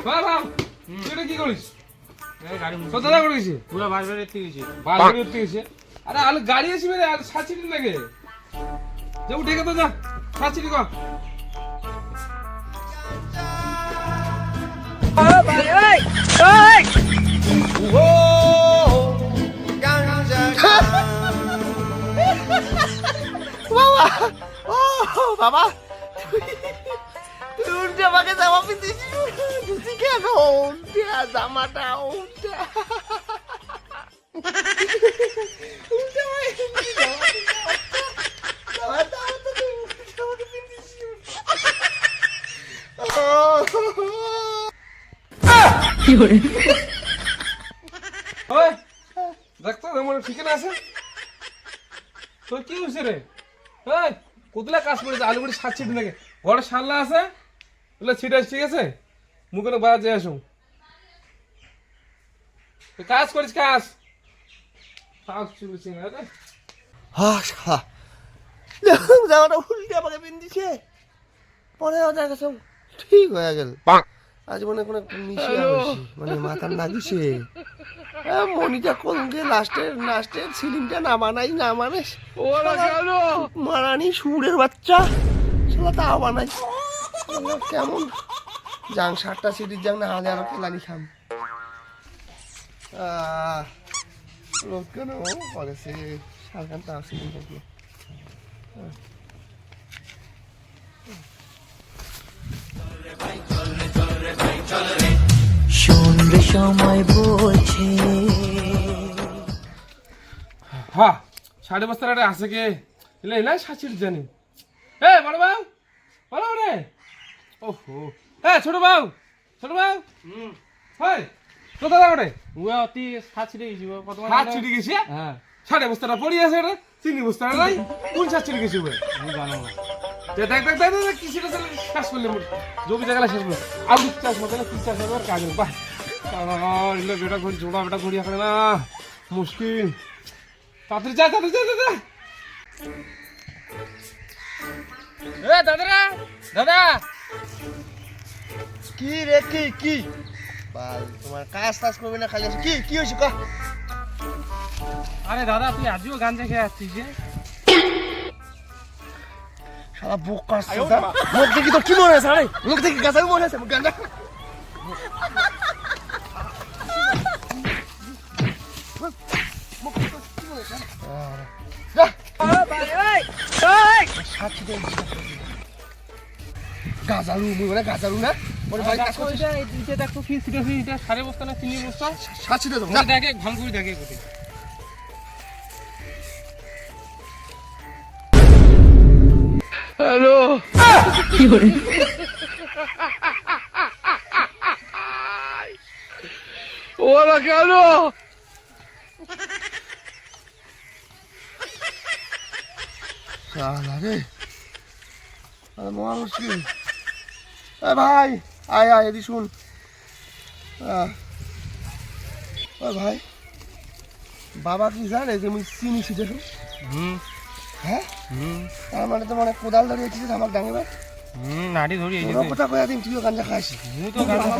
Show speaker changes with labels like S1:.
S1: বাবা তুই এটা কি করিস?
S2: গাড়ি
S1: কতটা করে গেছে?
S2: পুরো বারবার এতে গেছে।
S1: বালবাড়ি উঠতে গেছে। আরে আলো গাড়ি আসবে রে, আর সাচিটি লাগে। যা উঠে গেতো যা, সাচিটি কর।
S3: বাবা ও বাবা তুই উল্টে আমাকে জামা পিন্ধিস তুই কেন উল্টে জামাটা উল্টে
S1: ওই দেখ তো আমার ঠিকানা আছে। তোর কি হয়েছে রে? এই কতলা কাজ করেছে? আলু করে সাচ্ছিটি নাকি ঘরে সাল্লা আছে বলে ছিটাস, ঠিক আছে? মুখে বাজে আসুন, কাজ করিস কাজ।
S3: জামাটা উল্টে আমাকে পিন্ধিছে, পরে ওদের কাছে ঠিক হয়ে গেল। আজ মনে কোনো মানে মাথার না দিছে মনিটা কোনকে লাস্টের সিলিংটা নামানাই না মানে মারানি সুরের বাচ্চা সেটা তা বানাই কেমন যাং 7টা সিটির যাং না হাজার কেলানি খাম লোক কেন করেছে সারখান তা সিলিং থাকলে
S4: শুনলে সময় বলছে
S1: হ্যাঁ 5:30 আছে কে এলে এলে সাচির জানি। এ বড় বাবু বলো রে। ওহো এ ছোট বাবু হয় তো দাদা ওরে
S2: উয়া অতি সাছিড়ে গেছি কত
S1: হাত ছিড়ে গেছে।
S2: হ্যাঁ
S1: 5:30 পড়ি আছে রে, চিনি বস্তা নাই কোন সাত ছিড়ে গেছে ওরে
S2: আমি জানো না।
S1: দেখ কি সেটা শেষ করলে জমি জায়গা শেষ করলে আলু চাষ মতো না কি চাষ হবে আর কাজের বাহ এগুলো বেটা ঘড়ি জোড়া বেটা ঘড়ি এখানে না মুশকিল। তাড়াতাড়ি যা এ দাদা
S3: কি রে কি বাল তোমার কাজ করবে না খালি কি কি হয়েছে কা
S2: আরে দাদা তুই আজও গাঞ্জা খেয়ে আসছিস যে?
S3: শালা বুক কাটছে লোক দেখি তো কি মনে আছে আরে লোক দেখি গাছা মনে আছে গাঞ্জা গাজালু মানে গাজালু না ওরে ভাই কাজ করছিস
S2: এটা দেখো কি সিরিয়াস এটা সারে বস্তা না চিনি বস্তা
S3: সাচ্ছি দে তো
S2: দেখে ভাঙ করে দেখে কোথায়
S1: হ্যালো
S4: কি করে
S1: ওরা কেন
S3: শালা রে আরে মহা মুশকিল এ ভাই আয় এদি শুন ও ভাই বাবা কি জানে যে আমি চিনি শিখে হ্যাঁ তার মানে তো মানে কোদাল ধরিয়েছিস আমার ডাঙে ভাই
S2: নাড়ি ধরি এই যে
S3: কথা কয়ে দিন তুইও গাঞ্জা খাইছিস
S2: মুই তো গাঞ্জা